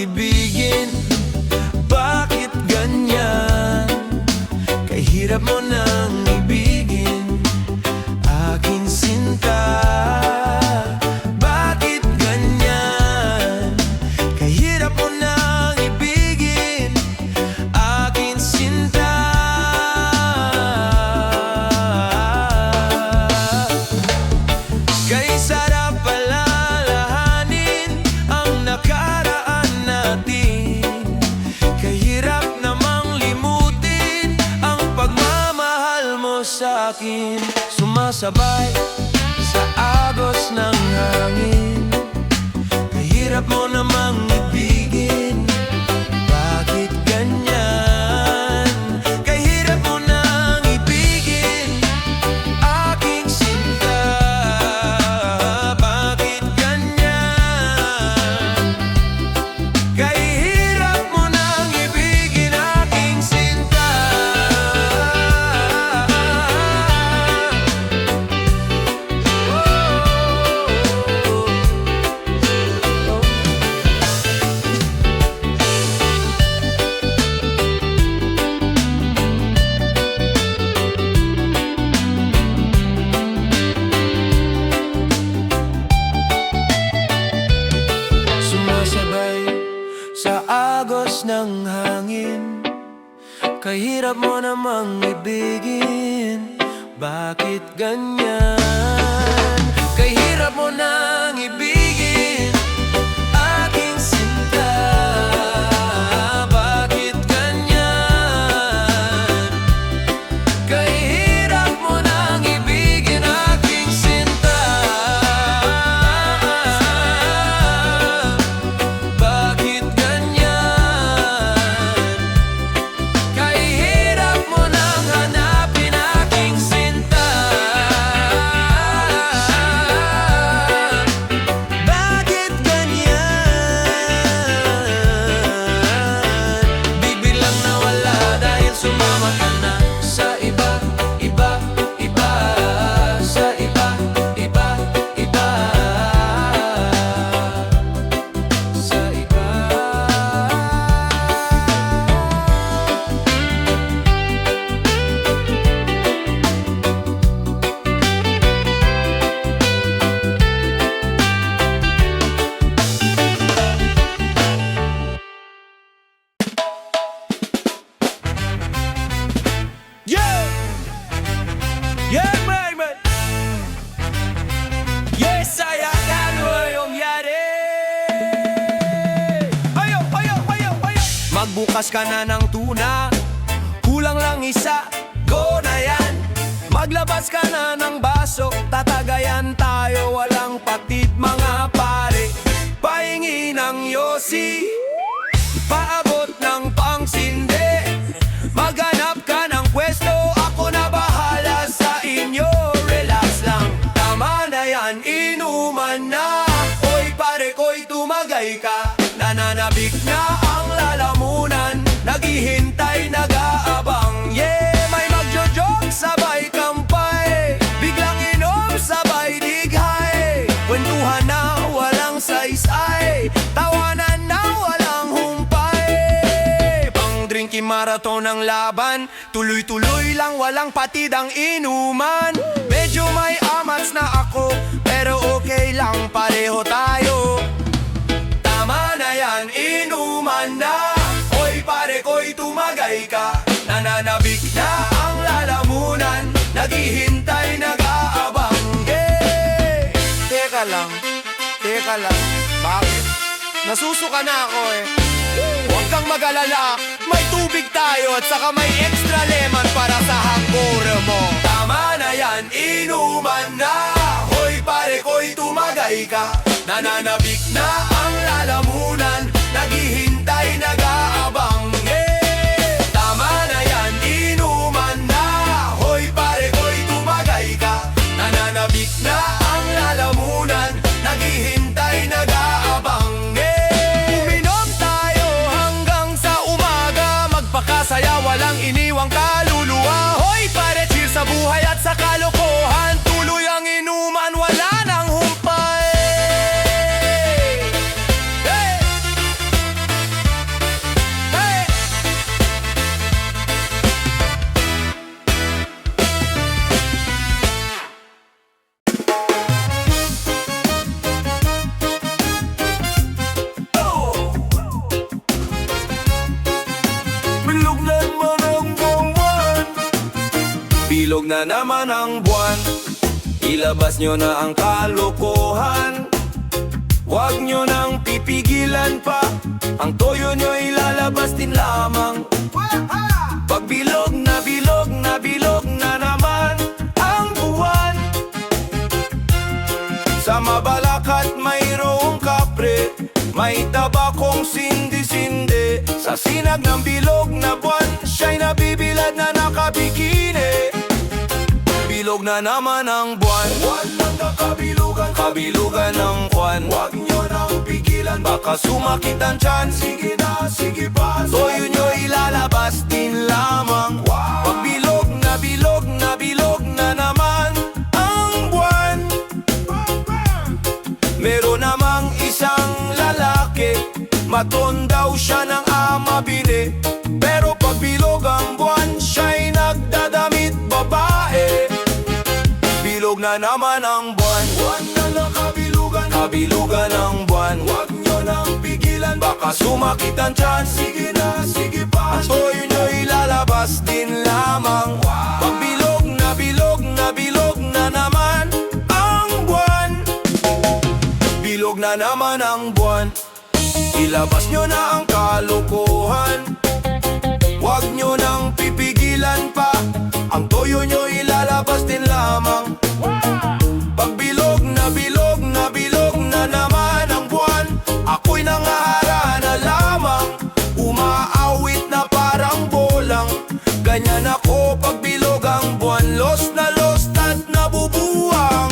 ibigin? Bakit ganyan? Kahirap mo nang ibigin aking sinta. Bakit ganyan? Kahirap mo nang ibigin aking sinta. Kay sarap palalahanin ang nakaraan natin. Kahirap namang limutin ang pagmamahal mo sa'kin. Sumasabay sa agos ng hangin. Kahirap mo namang ibigin. Bakit ganyan? Kahirap mo nang ibigin aking sinta. Bakit ganyan? Kahirap mo nang ibigin aking sinta. Sumasabay sa agos ng hangin. Kahirap mo namang ibigin. Bakit ganyan? Kahirap mo nang ibigin aking sinta. Bakit ganyan? Kahirap mo nang ibigin aking sinta. Bakit ganyan? Kahirap mo nang hanapin aking sinta. Bakit ganyan? Biglang nawala dahil sumama ka na sa iba, iba, iba. Sa iba, iba, iba. Sa iba. Yeah! Yeah, man! Yes, I can yung yari. Ayo, ayo, ayo, ayo. Magbukas ka na ng tuna, kulang lang isa, go na yan. Maglabas ka na ng baso, tatagayan tayo, walang patid mga pare. Pahingi ng yosi, paabot ng pangsinde. Maghanap ka ng pwesto, ako na bahala sa inyo. Relax lang, tama na yan, inuman na. Oy pare ko'y tumagay ka. Nananabik na ang lalamunan, naghihintay, nag-aabang. Yeah, may magjo-joke, sabay kampay. Biglang inom, sabay dighay. Kwentuhan na walang saysay, tawanan na walang humpay. Pang-drinking marathon ang laban, tuloy-tuloy lang, walang patid ang inuman. Medyo may amats na ako, pero okay lang, pareho tayo. Tama na yan, inuman na. Oy pare ko'y tumagay ka. Nananabik na ang lalamunan, naghihintay, nag-aabang. Yeah. Teka lang, bakit? Nasusuka na ako eh. Huwag kang mag-alala, may tubig tayo at saka may extra lemon para sa hangover mo. Tama na yan, inuman na. Hoy pare ko'y tumagay ka. Nananabik na ang lalamunan, naghihintay, nag-aabang. Yeah. Tama na yan, inuman na. Hoy pare ko'y tumagay ka. Nananabik na ang lalamunan, naghihintay, nag-aabang. Yeah. Uminom tayo hanggang sa umaga, magpakasaya, walang iniwang kaluluwa. Hoy pare, cheers sa buhay at sa kalokohan. Tuloy ang inuman, wala nang humpay. Hey! na naman ang buwan, ilabas nyo na ang kalokohan. Huwag nyo nang pipigilan pa, ang toyo nyo ilalabas din lamang. Pag bilog na bilog na bilog na naman ang buwan, sa Mabalacat mayroong kapre, may tabakong sindi-sindi. Sa sinag ng bilog na buwan, siya'y nabibilad na nakabikini. Bilog na naman ang buwan, buwan ng kakabilugan, kabilugan ng buwan. Huwag nyo nang pigilan, baka sumakit ang tiyan. Sige na, sige pa, toyo nyo ilalabas din lamang. Pag bilog na bilog na bilog na naman ang buwan, meron namang isang lalaki, maton daw siya ng ama bini. Pero pag bilog ang buwan, siya'y nagdadamit babae. Bilog na naman ang buwan, buwan na nakabilugan, kabilugan ang buwan. Huwag nyo nang pigilan, baka sumakit ang tiyan. Sige na, sige pa, toyo nyo ilalabas din lamang. Pag bilog na bilog na bilog na naman ang buwan, bilog na naman ang buwan, ilabas nyo na ang kalokohan. Huwag nyo nang pipigilan pa, ang toyo nyo ilalabas din lamang. Pag bilog na bilog na bilog na naman ang buwan, ako'y nangahara na lamang. Umaawit na parang bolang, ganyan ako pag bilog ang buwan. Lost na lost at nabubuwang.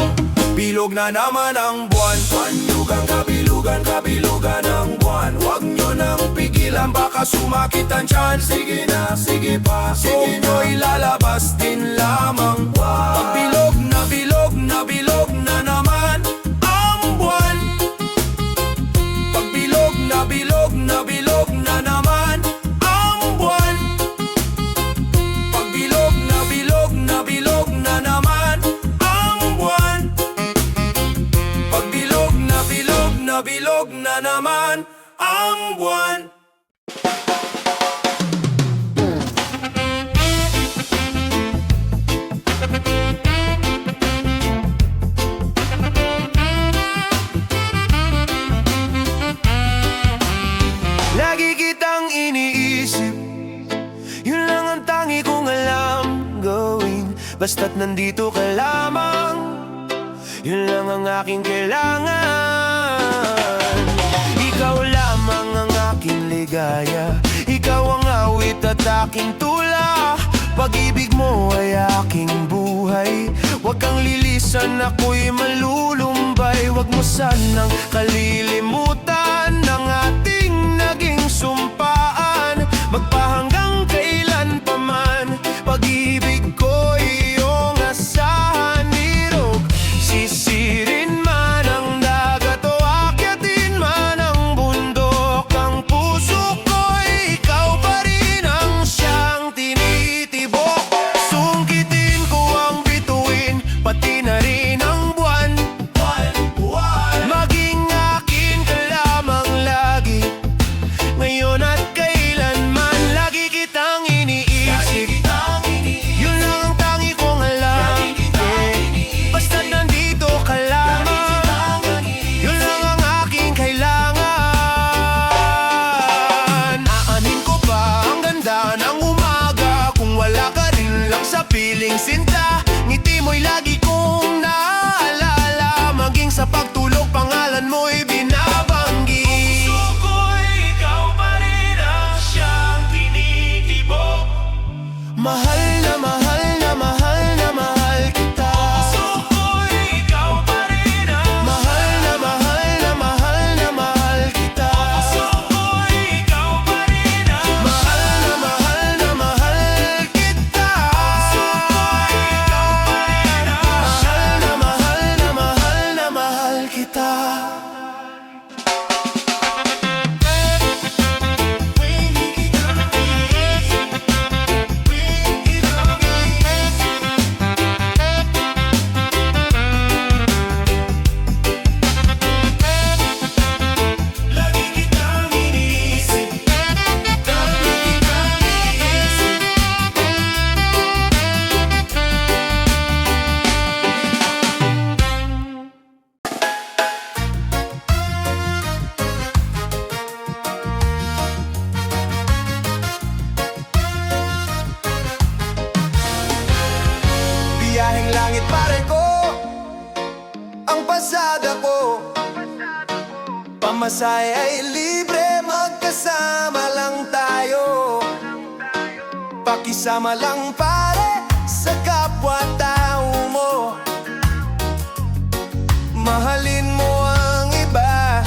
Bilog na naman ang buwan, panyugan, kabilugan, kabilugan ang buwan. Huwag nyo nang pigilan, baka sumakit ang tiyan. Sige na, sige pa, sige nyo ilalabas din lamang. Pag bilog na bilog na bilog na naman ang buwan, pag bilog na bilog na bilog na naman ang buwan, pag bilog na bilog na bilog na naman ang buwan, pag bilog na bilog na bilog na naman ang buwan. Lagi kitang iniisip, yun lang ang tangi kong alam gawin. Basta't nandito ka lamang, yun lang ang aking kailangan. Ikaw lamang ang aking ligaya, ikaw ang awit at aking tula. Pag-ibig mo ay aking buhay, huwag kang lilisan, ako'y malulumbay. Huwag mo sanang kalilimutan ang ating naging sumpaan, magpahanggang kailan pa man. Pag-ibig ko iyong asahan, irog sisirin man ang dagat o akyatin man ang bundok. Ang puso ko'y ikaw pa rin ang siyang tinitibok. Sungkitin ko ang bituin, pati na rin ang buwan. Maging akin ka lamang lagi, ngayon at kailanman. Lagi kitang iniisip, yun lang ang tangi kong alam. Basta't nandito ka lamang, yun lang ang aking kailangan. Aanin ko pa ang ganda ng umaga kung wala ka rin lang sa piling sinta. Ngiti mo'y lagi kong naalala, maging sa pagtulog pangalan mo'y binabanggi. Puso ko'y ikaw pa rin ang siyang tinitibok. Mahal na mahal na mahal na mahal kita. Puso ko'y ikaw pa rin ang mahal na mahal na mahal na mahal kita. Puso ko'y ikaw pa rin ang mahal na mahal na mahal kita. Puso ko'y ikaw pa rin ang mahal na mahal na mahal na mahal kita. pamasahe ay libre, magkasama lang tayo. Pakisama lang pare sa kapwa-tao mo. Mahalin mo ang iba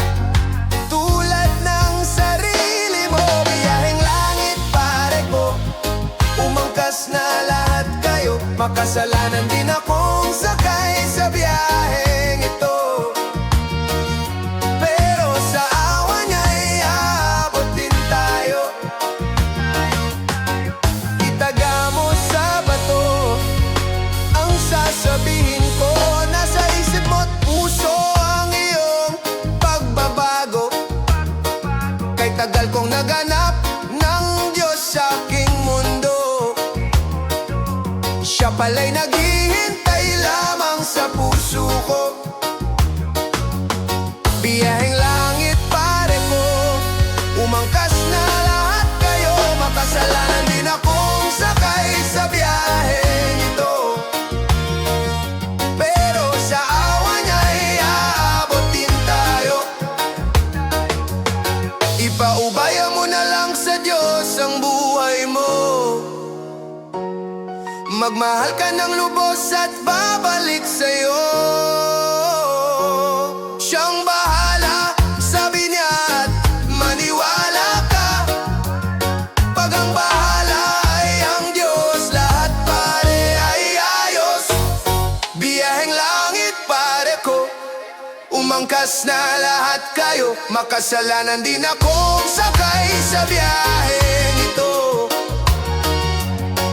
tulad ng sarili mo. Biyaheng langit pare ko, umangkas na lahat kayo. Makasalanan din akong sakay sa biyaheng ito. Pero sa awa niya'y aabot din tayo. Itaga mo sa bato ang sasabihin ko. Nasa isip mo't puso ang iyong pagbabago. Kay tagal kong naganap ng Diyos sa aking mundo. Siya pala'y naghihintay lamang sa puso ko. Biyaheng langit pare ko, umangkas na lahat kayo. Makasalanan din akong sakay sa biyaheng ito. Pero sa awa niya'y aabot din tayo. Ipaubaya mo na lang sa Diyos ang buhay mo. Magmahal ka ng lubos at babalik sa'yo. Siyang bahala, sabi niya, at maniwala ka. Pag ang bahala ay ang Diyos, lahat pare ay ayos. Biyaheng langit pare ko, umangkas na lahat kayo. Makasalanan din akong sakay sa biyaheng ito.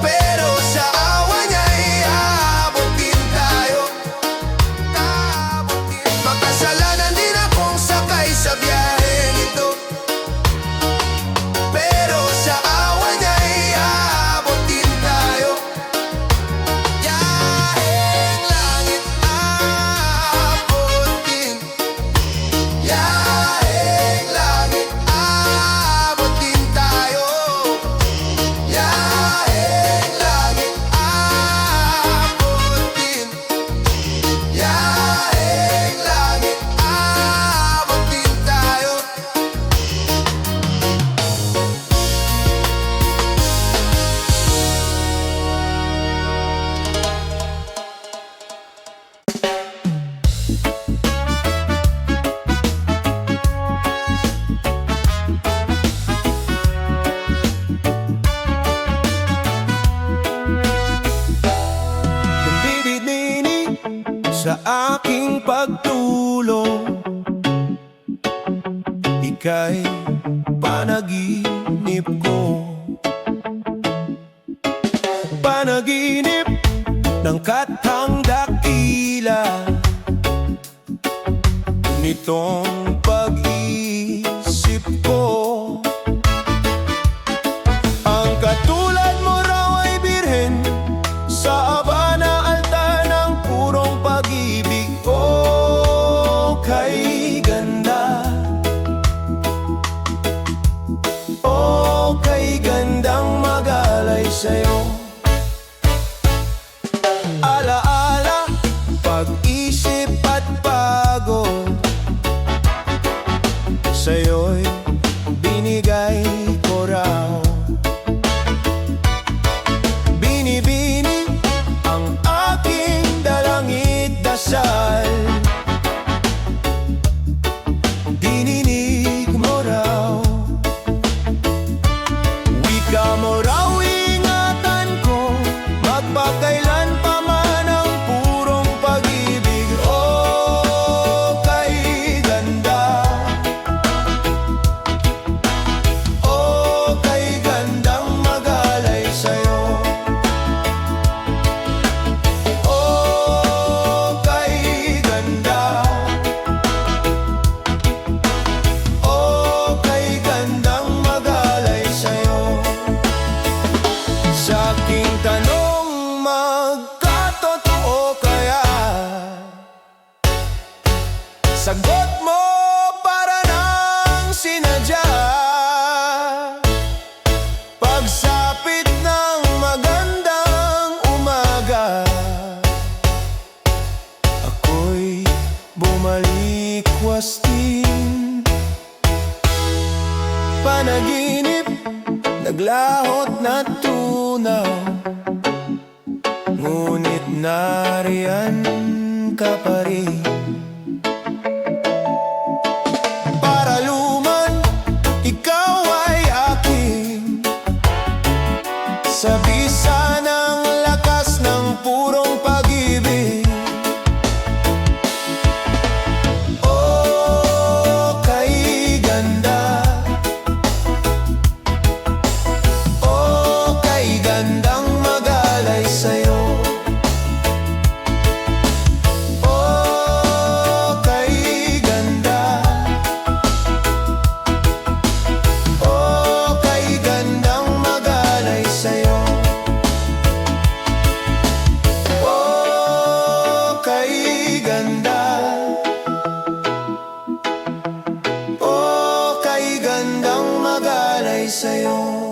Pero sa awa niya'y aabot din tayo. Makasalanan din akong sakay sa biyaheng ito. Pero sa awa niya'y aabot din tayo. Biyaheng langit aabot din. Biyaheng langit aabot din tayo. Biyaheng langit aabot din. Biyaheng langit aabot din tayo. Nandididini sa aking pagtulong, ika'y panaginip ko. Panaginip ng kathang dakila nitong pag-isip ko. Ang katulad mo raw ay birhen sa aba na altar ng purong pag-ibig. Oh, kay ganda. Oh, kay gandang magalay sa'yo. Alaala, pag-isip at pagod, Naglahot na tunaw, ngunit nariyan ka pa rin. Para luman, ikaw ay akin, sa bisa ng lakas ng purong pag-ibig. Oh, kay ganda, oh, kay gandang magalay sa'yo. Oh, kay ganda, oh, kay gandang magalay sa'yo. Oh, kay ganda, oh, kay gandang magalay sa'yo.